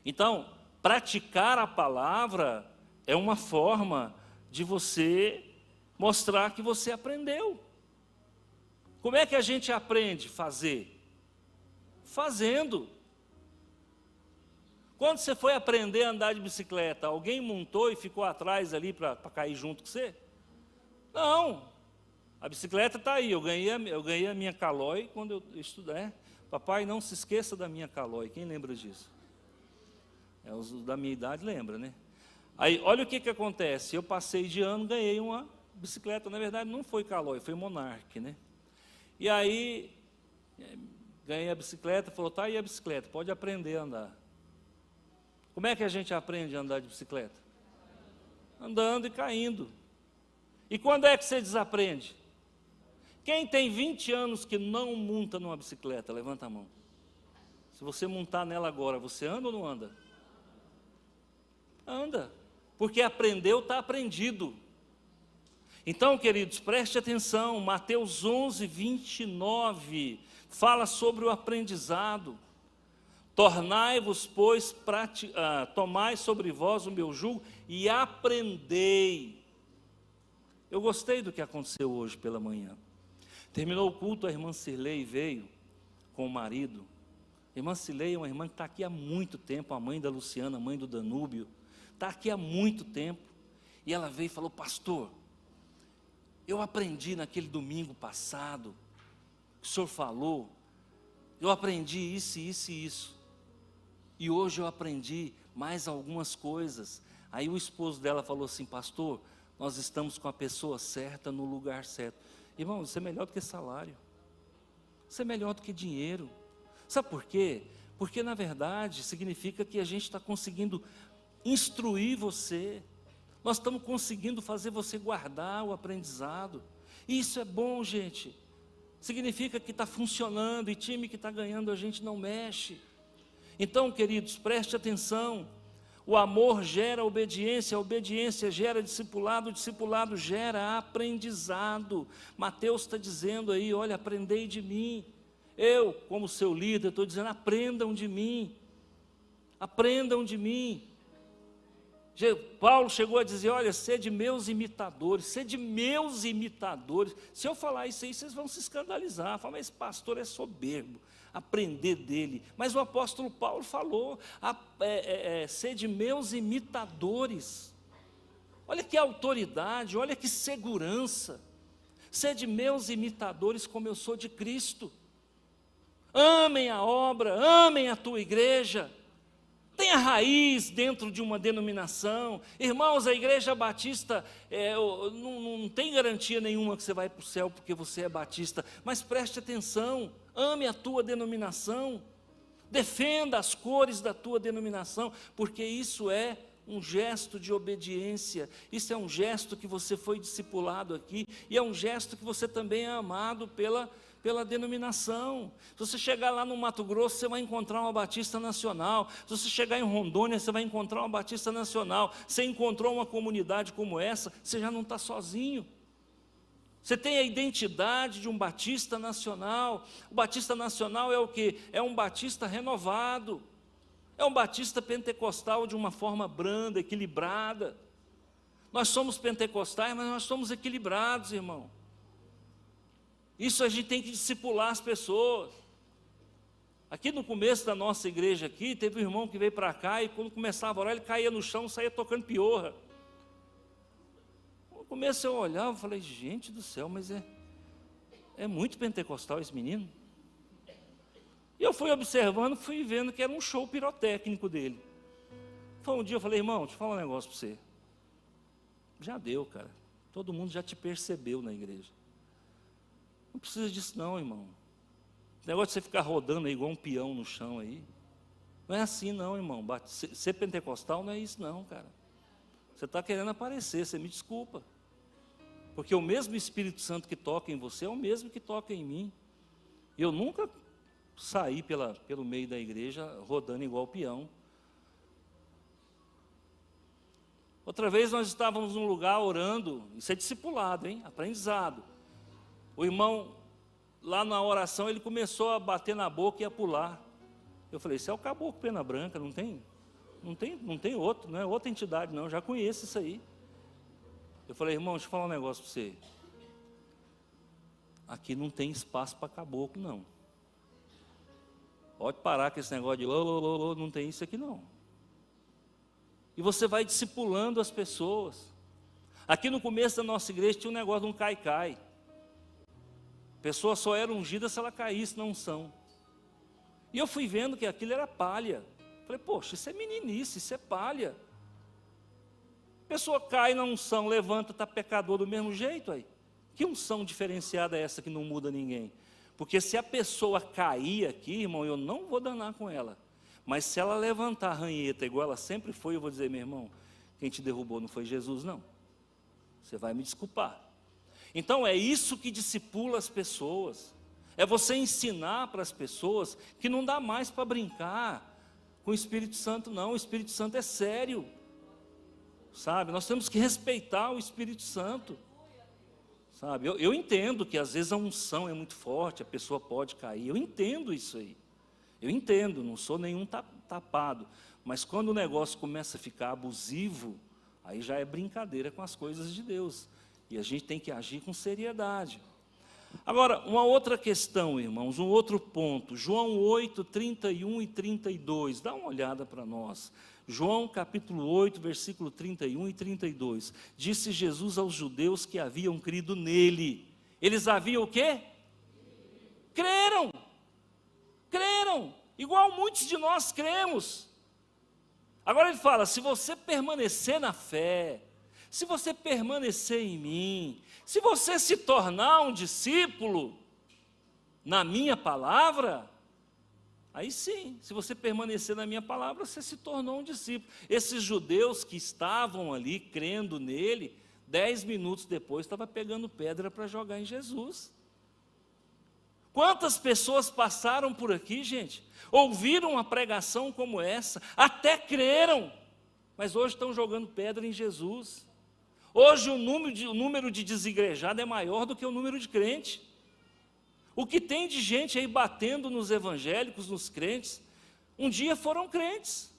Então, praticar a palavra é uma forma de você mostrar que você aprendeu. Como é que a gente aprende a fazer? Fazendo. Quando você foi aprender a andar de bicicleta, alguém montou e ficou atrás ali para cair junto com você? Não. A bicicleta está aí, eu ganhei a minha Caloi quando eu estudei. Papai, não se esqueça da minha Caloi, quem lembra disso? Os da minha idade lembra, né? Aí, olha o que acontece, eu passei de ano, ganhei uma bicicleta, na verdade não foi Caloi, foi Monarch, né? E aí, ganhei a bicicleta, falou, tá aí a bicicleta, pode aprender a andar. Como é que a gente aprende a andar de bicicleta? Andando e caindo. E quando é que você desaprende? Quem tem 20 anos que não monta numa bicicleta, levanta a mão. Se você montar nela agora, você anda ou não anda? Anda, porque aprendeu, está aprendido. Então, queridos, preste atenção, Mateus 11:29, fala sobre o aprendizado. Tornai-vos, pois, tomai sobre vós o meu jugo e aprendei. Eu gostei do que aconteceu hoje pela manhã. Terminou o culto, a irmã Cirlei veio com o marido. A irmã Cirlei é uma irmã que está aqui há muito tempo, a mãe da Luciana, a mãe do Danúbio. Está aqui há muito tempo. E ela veio e falou, pastor, eu aprendi naquele domingo passado, que o senhor falou, eu aprendi isso, isso e isso. E hoje eu aprendi mais algumas coisas. Aí o esposo dela falou assim, pastor, nós estamos com a pessoa certa no lugar certo. Irmão, isso é melhor do que salário. Isso é melhor do que dinheiro. Sabe por quê? Porque na verdade significa que a gente está conseguindo instruir você. Nós estamos conseguindo fazer você guardar o aprendizado. E isso é bom, gente. Significa que está funcionando, e time que está ganhando a gente não mexe. Então, queridos, preste atenção. O amor gera obediência, a obediência gera discipulado, o discipulado gera aprendizado. Mateus está dizendo aí, olha, aprendei de mim. Eu, como seu líder, estou dizendo, aprendam de mim. Aprendam de mim. Paulo chegou a dizer, olha, sede meus imitadores, sede meus imitadores. Se eu falar isso aí, vocês vão se escandalizar. Falar, mas esse pastor é soberbo, aprender dele. Mas o apóstolo Paulo falou, sede meus imitadores. Olha que autoridade, olha que segurança. Sede meus imitadores como eu sou de Cristo. Amem a obra, amem a tua igreja. Tenha raiz dentro de uma denominação. Irmãos, a igreja batista não tem garantia nenhuma que você vai para o céu porque você é batista, mas preste atenção, ame a tua denominação, defenda as cores da tua denominação, porque isso é um gesto de obediência, isso é um gesto que você foi discipulado aqui, e é um gesto que você também é amado pela denominação. Se você chegar lá no Mato Grosso, você vai encontrar uma Batista Nacional. Se você chegar em Rondônia, você vai encontrar uma Batista Nacional. Você encontrou uma comunidade como essa, você já não está sozinho. Você tem a identidade de um Batista Nacional. O Batista Nacional é o quê? É um Batista renovado. É um Batista pentecostal de uma forma branda, equilibrada. Nós somos pentecostais, mas nós somos equilibrados, irmão. Isso a gente tem que discipular as pessoas. Aqui no começo da nossa igreja aqui, teve um irmão que veio para cá e quando começava a orar, ele caía no chão, saía tocando piorra. No começo eu olhava e falei, gente do céu, mas é muito pentecostal esse menino. E eu fui observando, fui vendo que era um show pirotécnico dele. Então um dia eu falei, irmão, deixa eu falar um negócio para você. Já deu, cara. Todo mundo já te percebeu na igreja. Não precisa disso não, irmão. O negócio de você ficar rodando aí igual um peão no chão aí. Não é assim não, irmão. Ser pentecostal não é isso não, cara. Você está querendo aparecer, você me desculpa. Porque o mesmo Espírito Santo que toca em você é o mesmo que toca em mim. Eu nunca saí pelo meio da igreja rodando igual peão. Outra vez nós estávamos num lugar orando, isso é discipulado, hein? Aprendizado. O irmão, lá na oração, ele começou a bater na boca e a pular. Eu falei, isso é o caboclo pena branca, não tem outro, não é outra entidade não, já conheço isso aí. Eu falei, irmão, deixa eu falar um negócio para você. Aqui não tem espaço para caboclo não. Pode parar com esse negócio de não tem isso aqui não. E você vai discipulando as pessoas. Aqui no começo da nossa igreja tinha um negócio de um cai-cai. A pessoa só era ungida se ela caísse na unção. E eu fui vendo que aquilo era palha. Falei, poxa, isso é meninice, isso é palha. A pessoa cai na unção, levanta, está pecador do mesmo jeito aí. Que unção diferenciada é essa que não muda ninguém? Porque se a pessoa cair aqui, irmão, eu não vou danar com ela. Mas se ela levantar a ranheta igual ela sempre foi, eu vou dizer, meu irmão, quem te derrubou não foi Jesus, não. Você vai me desculpar. Então é isso que discipula as pessoas. É você ensinar para as pessoas que não dá mais para brincar com o Espírito Santo, não. O Espírito Santo é sério. Sabe? Nós temos que respeitar o Espírito Santo. Sabe? Eu entendo que às vezes a unção é muito forte, a pessoa pode cair. Eu entendo isso aí. Eu entendo, não sou nenhum tapado. Mas quando o negócio começa a ficar abusivo, aí já é brincadeira com as coisas de Deus. E a gente tem que agir com seriedade. Agora, uma outra questão, irmãos, um outro ponto. João 8, 31 e 32. Dá uma olhada para nós. João capítulo 8, versículo 31 e 32. Disse Jesus aos judeus que haviam crido nele. Eles haviam o quê? Creram. Creram. Igual muitos de nós cremos. Agora ele fala, se você permanecer na fé, se você permanecer em mim, se você se tornar um discípulo na minha palavra, Aí sim, se você permanecer na minha palavra, você se tornou um discípulo. Esses judeus que estavam ali crendo nele, 10 minutos depois estava pegando pedra para jogar em Jesus. Quantas pessoas passaram por aqui, gente? Ouviram uma pregação como essa, até creram, mas hoje estão jogando pedra em Jesus. Hoje o número de desigrejados é maior do que o número de crentes. O que tem de gente aí batendo nos evangélicos, nos crentes, um dia foram crentes.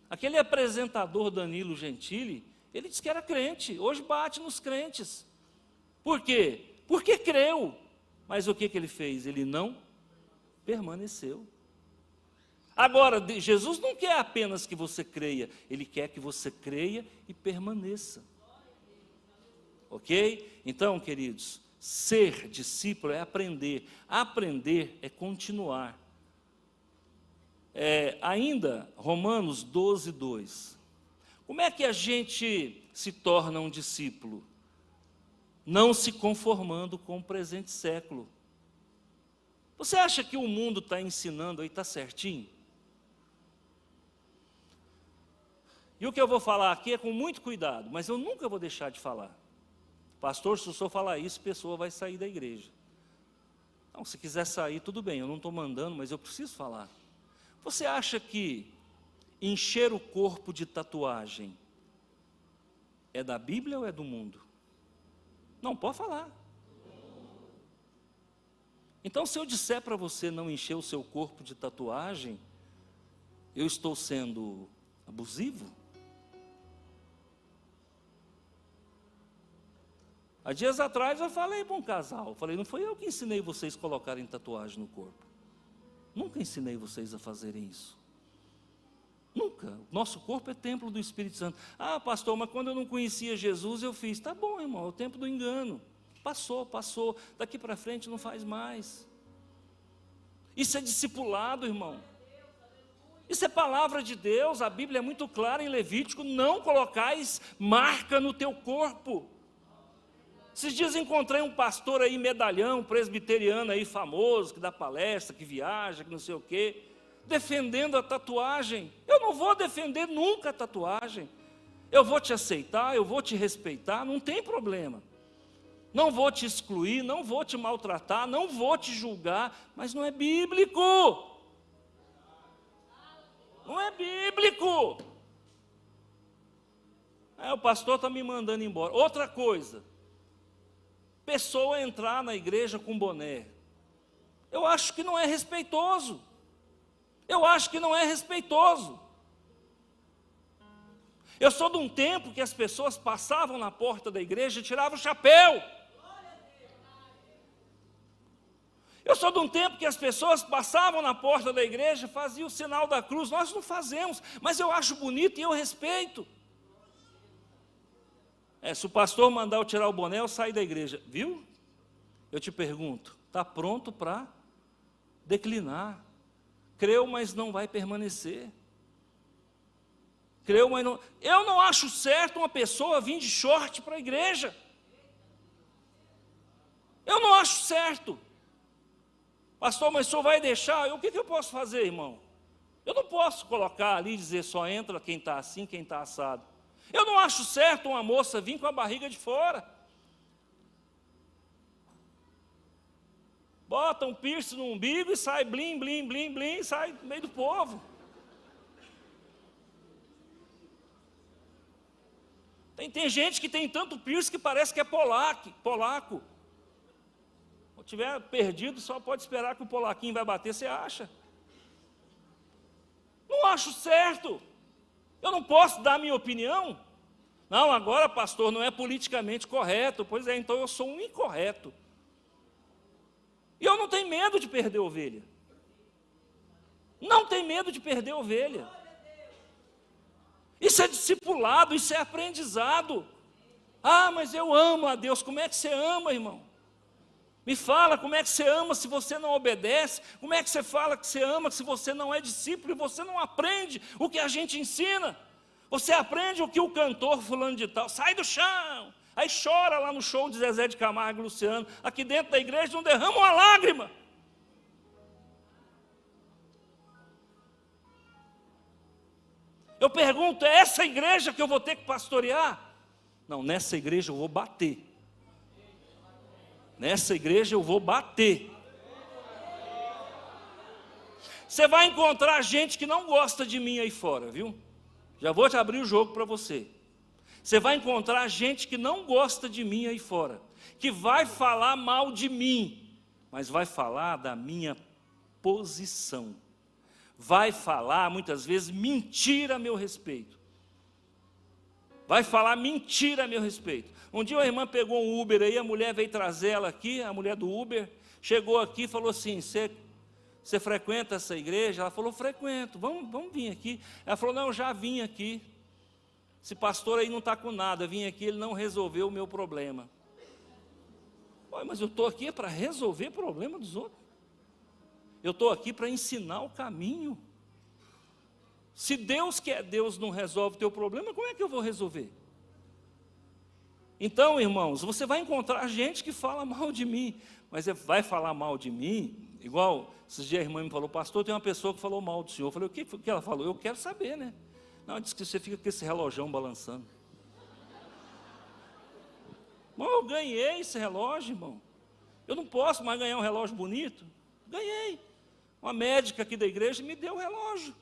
Aquele apresentador Danilo Gentili, ele disse que era crente, hoje bate nos crentes. Por quê? Porque creu. Mas o que ele fez? Ele não permaneceu. Agora, Jesus não quer apenas que você creia, Ele quer que você creia e permaneça. Ok? Então, queridos, ser discípulo é aprender. Aprender é continuar. Ainda, Romanos 12, 2. Como é que a gente se torna um discípulo? Não se conformando com o presente século. Você acha que o mundo está ensinando aí, está certinho? E o que eu vou falar aqui é com muito cuidado, mas eu nunca vou deixar de falar. Pastor, se o senhor falar isso, a pessoa vai sair da igreja. Não, se quiser sair, tudo bem, eu não estou mandando, mas eu preciso falar. Você acha que encher o corpo de tatuagem é da Bíblia ou é do mundo? Não, pode falar. Então, se eu disser para você não encher o seu corpo de tatuagem, eu estou sendo abusivo? Há dias atrás eu falei para um casal, não foi eu que ensinei vocês a colocarem tatuagem no corpo. Nunca ensinei vocês a fazerem isso. Nunca. Nosso corpo é templo do Espírito Santo. Ah, pastor, mas quando eu não conhecia Jesus, eu fiz. Tá bom, irmão, é o tempo do engano. Passou. Daqui para frente não faz mais. Isso é discipulado, irmão. Isso é palavra de Deus. A Bíblia é muito clara em Levítico. Não colocais marca no teu corpo. Esses dias encontrei um pastor aí, medalhão, presbiteriano aí, famoso, que dá palestra, que viaja, que não sei o quê, defendendo a tatuagem. Eu não vou defender nunca a tatuagem. Eu vou te aceitar, eu vou te respeitar, não tem problema. Não vou te excluir, não vou te maltratar, não vou te julgar, mas não é bíblico. Não é bíblico. O pastor está me mandando embora. Outra coisa, pessoa entrar na igreja com boné. Eu acho que não é respeitoso. Eu sou de um tempo que as pessoas passavam na porta da igreja e tiravam o chapéu. Eu sou de um tempo que as pessoas passavam na porta da igreja e faziam o sinal da cruz. Nós não fazemos, mas eu acho bonito e eu respeito. Se o pastor mandar eu tirar o boné, eu saio da igreja. Viu? Eu te pergunto, está pronto para declinar? Creu, mas não vai permanecer. Creu, mas não... Eu não acho certo uma pessoa vir de short para a igreja. Eu não acho certo. Pastor, mas o senhor vai deixar? O que eu posso fazer, irmão? Eu não posso colocar ali e dizer só entra quem está assim, quem está assado. Eu não acho certo uma moça vir com a barriga de fora. Bota um piercing no umbigo e sai blim, blim, blim, blim, sai no meio do povo. Tem gente que tem tanto piercing que parece que é polaco. Se tiver perdido, só pode esperar que o polaquinho vai bater, você acha? Não acho certo. Eu não posso dar minha opinião? Não, agora, pastor, não é politicamente correto. Pois é, então eu sou um incorreto. E eu não tenho medo de perder ovelha. Não tenho medo de perder ovelha. Isso é discipulado, isso é aprendizado. Ah, mas eu amo a Deus. Como é que você ama, irmão? Me fala como é que você ama se você não obedece. Como é que você fala que você ama se você não é discípulo e você não aprende o que a gente ensina? Você aprende o que o cantor fulano de tal, sai do chão. Aí chora lá no show de Zezé de Camargo e Luciano. Aqui dentro da igreja não derrama uma lágrima. Eu pergunto, é essa igreja que eu vou ter que pastorear? Não, nessa igreja eu vou bater. Nessa igreja eu vou bater. Você vai encontrar gente que não gosta de mim aí fora, viu? Já vou te abrir o jogo para você. Você vai encontrar gente que não gosta de mim aí fora, que vai falar mal de mim, mas vai falar da minha posição. Vai falar, muitas vezes, mentira a meu respeito. Vai falar mentira a meu respeito. Um dia uma irmã pegou um Uber aí, a mulher veio trazer ela aqui, a mulher do Uber, chegou aqui e falou assim, você frequenta essa igreja? Ela falou, frequento, vamos vir aqui. Ela falou, não, eu já vim aqui. Esse pastor aí não está com nada, eu vim aqui, ele não resolveu o meu problema. Mas eu estou aqui para resolver o problema dos outros. Eu estou aqui para ensinar o caminho. Se Deus que é Deus não resolve o teu problema, como é que eu vou resolver? Então, irmãos, você vai encontrar gente que fala mal de mim, mas vai falar mal de mim, igual esses dias a irmã me falou, pastor, tem uma pessoa que falou mal do senhor. Eu falei, o que ela falou? Eu quero saber, né? Não, disse que você fica com esse relógio balançando. Bom, eu ganhei esse relógio, irmão. Eu não posso mais ganhar um relógio bonito. Ganhei. Uma médica aqui da igreja me deu o relógio.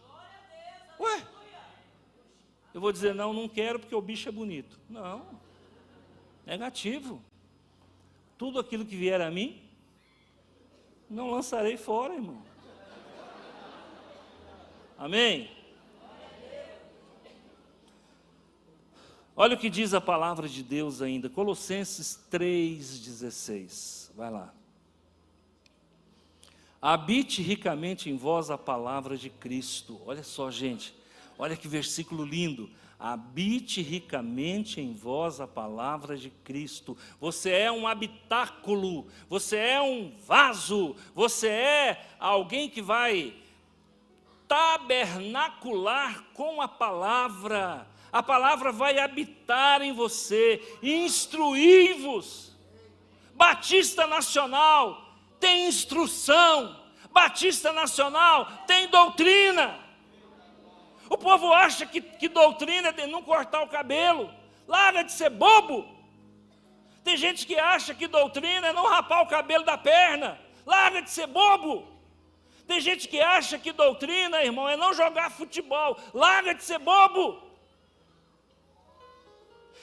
Ué, eu vou dizer, não quero porque o bicho é bonito. Não, negativo. Tudo aquilo que vier a mim, não lançarei fora, irmão. Amém? Olha o que diz a palavra de Deus ainda, Colossenses 3,16. Vai lá. Habite ricamente em vós a palavra de Cristo. Olha só, gente, olha que versículo lindo. Habite ricamente em vós a palavra de Cristo. Você é um habitáculo, você é um vaso, você é alguém que vai tabernacular com a palavra. A palavra vai habitar em você, instruí-vos. Batista Nacional tem instrução, Batista Nacional tem doutrina. O povo acha que doutrina é de não cortar o cabelo. Larga de ser bobo. Tem gente que acha que doutrina é não rapar o cabelo da perna. Larga de ser bobo. Tem gente que acha que doutrina, irmão, é não jogar futebol. Larga de ser bobo.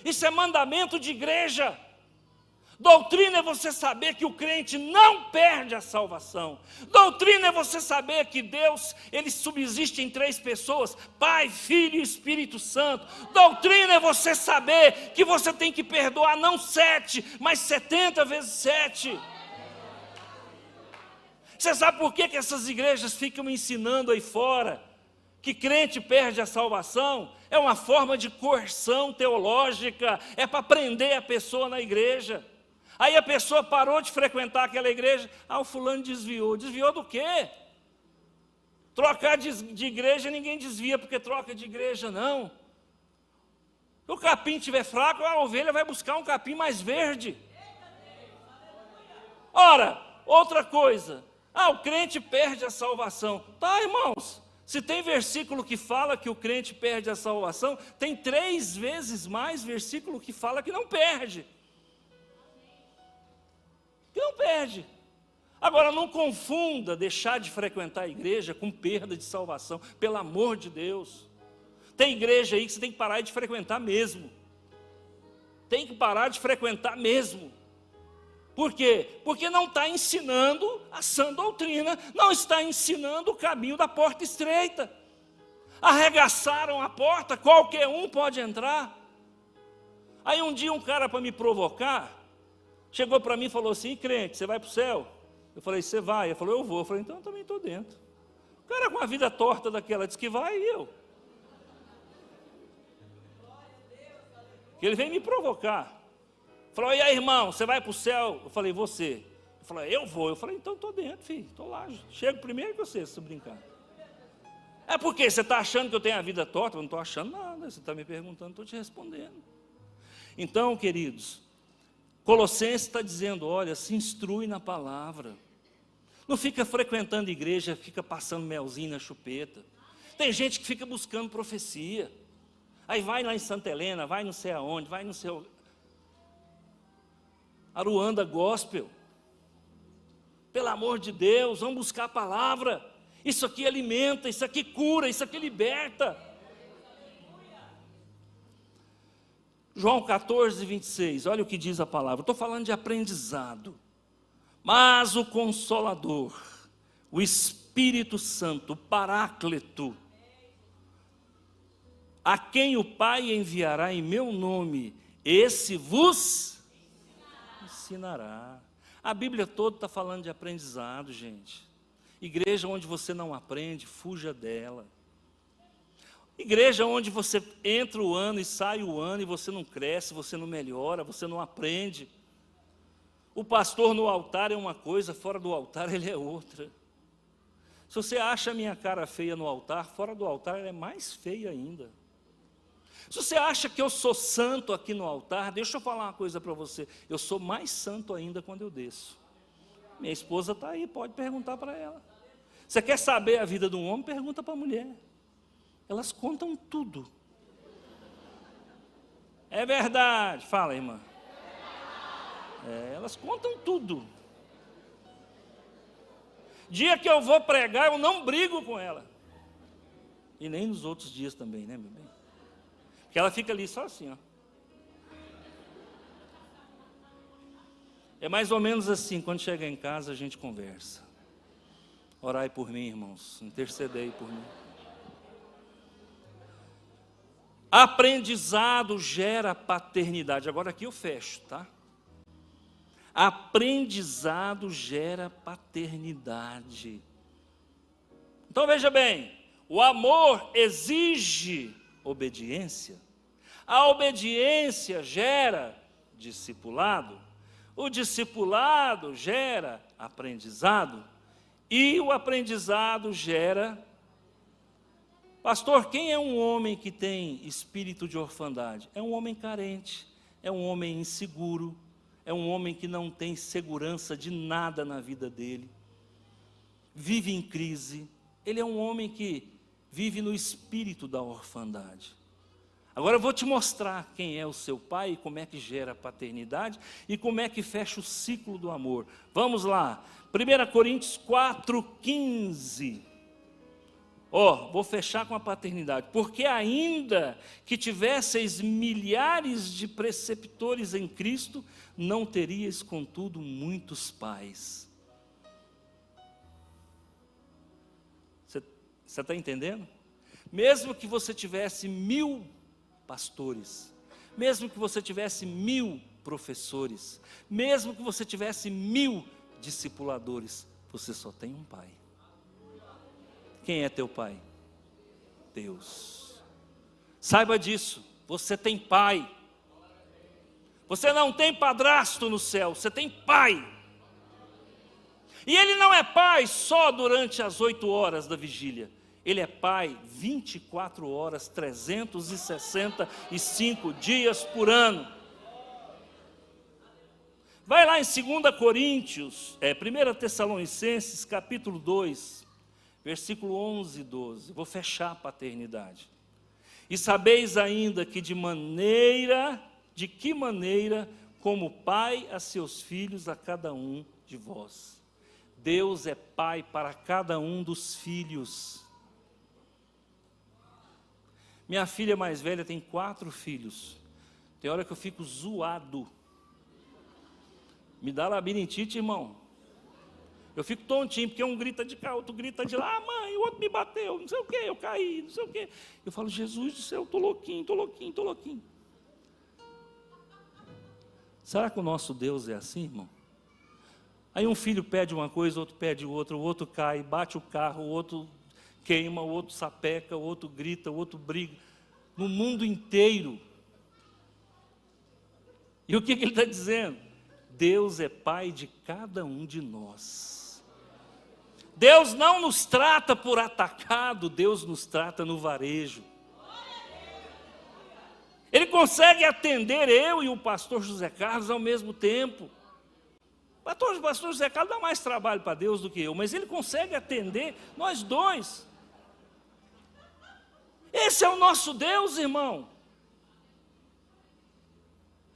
Isso é mandamento de igreja. Doutrina é você saber que o crente não perde a salvação. Doutrina é você saber que Deus, Ele subsiste em 3 pessoas, Pai, Filho e Espírito Santo. Doutrina é você saber que você tem que perdoar não 7, mas 70 vezes 7. Você sabe por que essas igrejas ficam ensinando aí fora que crente perde a salvação? É uma forma de coerção teológica, é para prender a pessoa na igreja. Aí a pessoa parou de frequentar aquela igreja, o fulano desviou. Desviou do quê? Trocar de igreja ninguém desvia porque troca de igreja, não. Se o capim estiver fraco, a ovelha vai buscar um capim mais verde. Ora, outra coisa, o crente perde a salvação. Tá, irmãos, se tem versículo que fala que o crente perde a salvação, tem 3 vezes mais versículo que fala que não perde. Que não perde. Agora, não confunda deixar de frequentar a igreja com perda de salvação, pelo amor de Deus. Tem igreja aí que você tem que parar de frequentar mesmo. Tem que parar de frequentar mesmo. Por quê? Porque não está ensinando a sã doutrina, não está ensinando o caminho da porta estreita. Arregaçaram a porta, qualquer um pode entrar. Aí um dia um cara, para me provocar, chegou para mim e falou assim, crente, você vai para o céu? Eu falei, você vai? Ele falou, eu vou. Eu falei, então eu também estou dentro. O cara com a vida torta daquela disse que vai e eu. Ele veio me provocar. Falou, e aí irmão, você vai para o céu? Eu falei, você. Ele falou, eu vou. Eu falei, então estou dentro, filho, estou lá. Chego primeiro que você, se brincar. É porque você está achando que eu tenho a vida torta? Eu não estou achando nada, você está me perguntando, estou te respondendo. Então, queridos, Colossenses está dizendo, olha, se instrui na palavra. Não fica frequentando igreja, fica passando melzinho na chupeta. Tem gente que fica buscando profecia. Aí vai lá em Santa Helena, vai não sei aonde, vai não sei onde. Aruanda Gospel. Pelo amor de Deus, vamos buscar a palavra. Isso aqui alimenta, isso aqui cura, isso aqui liberta. João 14, 26, olha o que diz a palavra. Estou falando de aprendizado. Mas o Consolador, o Espírito Santo, o Paráclito, a quem o Pai enviará em meu nome, esse vos ensinará. A Bíblia toda está falando de aprendizado, gente. Igreja onde você não aprende, fuja dela. Igreja onde você entra o ano e sai o ano e você não cresce, você não melhora, você não aprende. O pastor no altar é uma coisa, fora do altar ele é outra. Se você acha a minha cara feia no altar, fora do altar ela é mais feia ainda. Se você acha que eu sou santo aqui no altar, deixa eu falar uma coisa para você. Eu sou mais santo ainda quando eu desço. Minha esposa está aí, pode perguntar para ela. Você quer saber a vida de um homem? Pergunta para a mulher. Elas contam tudo. É verdade. Fala, irmã. Elas contam tudo. Dia que eu vou pregar, eu não brigo com ela. E nem nos outros dias também, né, meu bem? Porque ela fica ali só assim, ó. É mais ou menos assim, quando chega em casa a gente conversa. Orai por mim, irmãos, intercedei por mim. Aprendizado gera paternidade. Agora aqui eu fecho, tá? Aprendizado gera paternidade. Então veja bem, o amor exige obediência. A obediência gera discipulado. O discipulado gera aprendizado. E o aprendizado gera... Pastor, quem é um homem que tem espírito de orfandade? É um homem carente, é um homem inseguro, é um homem que não tem segurança de nada na vida dele, vive em crise. Ele é um homem que vive no espírito da orfandade. Agora eu vou te mostrar quem é o seu pai, como é que gera paternidade e como é que fecha o ciclo do amor. Vamos lá, 1 Coríntios 4,15. Vou fechar com a paternidade. Porque ainda que tivesseis milhares de preceptores em Cristo, não teríeis, contudo, muitos pais. Você está entendendo? Mesmo que você tivesse 1000 pastores, mesmo que você tivesse 1000 professores, mesmo que você tivesse 1000 discipuladores, você só tem um pai. Quem é teu pai? Deus. Saiba disso, você tem pai. Você não tem padrasto no céu, você tem pai. E ele não é pai só durante as 8 horas da vigília. Ele é pai 24 horas, 365 dias por ano. Vai lá em 2 Coríntios, 1 Tessalonicenses, capítulo 2, versículo 11 e 12. Vou fechar a paternidade. E sabeis ainda que de que maneira, como pai a seus filhos, a cada um de vós. Deus é pai para cada um dos filhos. Minha filha mais velha tem 4 filhos. Tem hora que eu fico zoado. Me dá labirintite, irmão. Eu fico tontinho, porque um grita de cá, outro grita de lá. Mãe, o outro me bateu, não sei o quê, eu caí, não sei o quê. Eu falo, Jesus do céu, estou louquinho, estou louquinho, estou louquinho. Será que o nosso Deus é assim, irmão? Aí um filho pede uma coisa, outro pede outra, o outro cai, bate o carro, o outro queima, o outro sapeca, o outro grita, o outro briga. No mundo inteiro. E o que ele está dizendo? Deus é pai de cada um de nós. Deus não nos trata por atacado, Deus nos trata no varejo. Ele consegue atender eu e o pastor José Carlos ao mesmo tempo. O pastor José Carlos dá mais trabalho para Deus do que eu, mas ele consegue atender nós dois. Esse é o nosso Deus, irmão.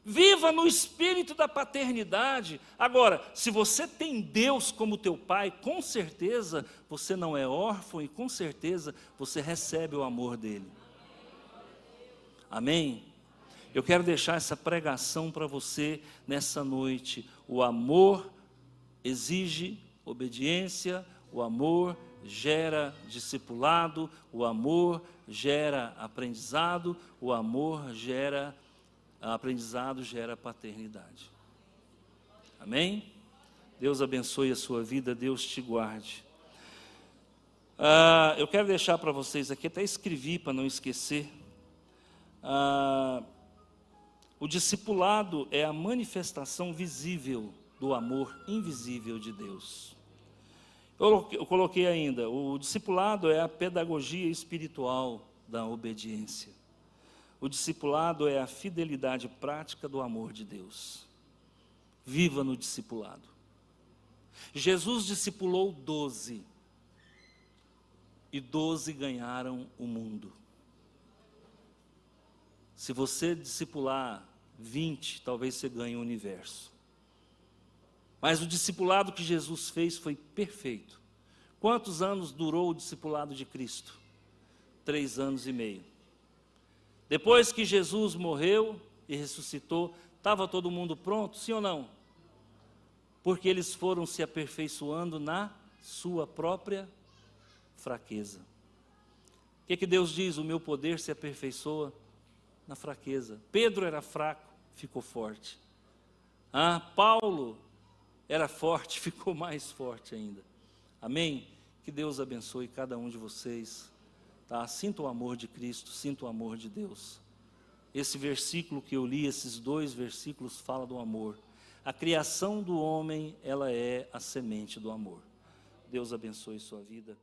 Viva no espírito da paternidade. Agora, se você tem Deus como teu pai, com certeza você não é órfão e com certeza você recebe o amor dele. Amém? Eu quero deixar essa pregação para você nessa noite. O amor exige obediência, o amor gera discipulado, o amor gera aprendizado, o amor gera aprendizado, gera paternidade. Amém? Deus abençoe a sua vida, Deus te guarde. Eu quero deixar para vocês aqui, até escrevi para não esquecer. O discipulado é a manifestação visível do amor invisível de Deus. Eu coloquei ainda, o discipulado é a pedagogia espiritual da obediência. O discipulado é a fidelidade prática do amor de Deus. Viva no discipulado. Jesus discipulou 12, e 12 ganharam o mundo. Se você discipular 20, talvez você ganhe o universo. Mas o discipulado que Jesus fez foi perfeito. Quantos anos durou o discipulado de Cristo? 3 anos e meio. Depois que Jesus morreu e ressuscitou, estava todo mundo pronto, sim ou não? Porque eles foram se aperfeiçoando na sua própria fraqueza. O que Deus diz? O meu poder se aperfeiçoa na fraqueza. Pedro era fraco, ficou forte. Paulo era forte, ficou mais forte ainda. Amém? Que Deus abençoe cada um de vocês. Sinta o amor de Cristo, sinta o amor de Deus. Esse versículo que eu li, esses 2 versículos falam do amor. A criação do homem, ela é a semente do amor. Deus abençoe sua vida.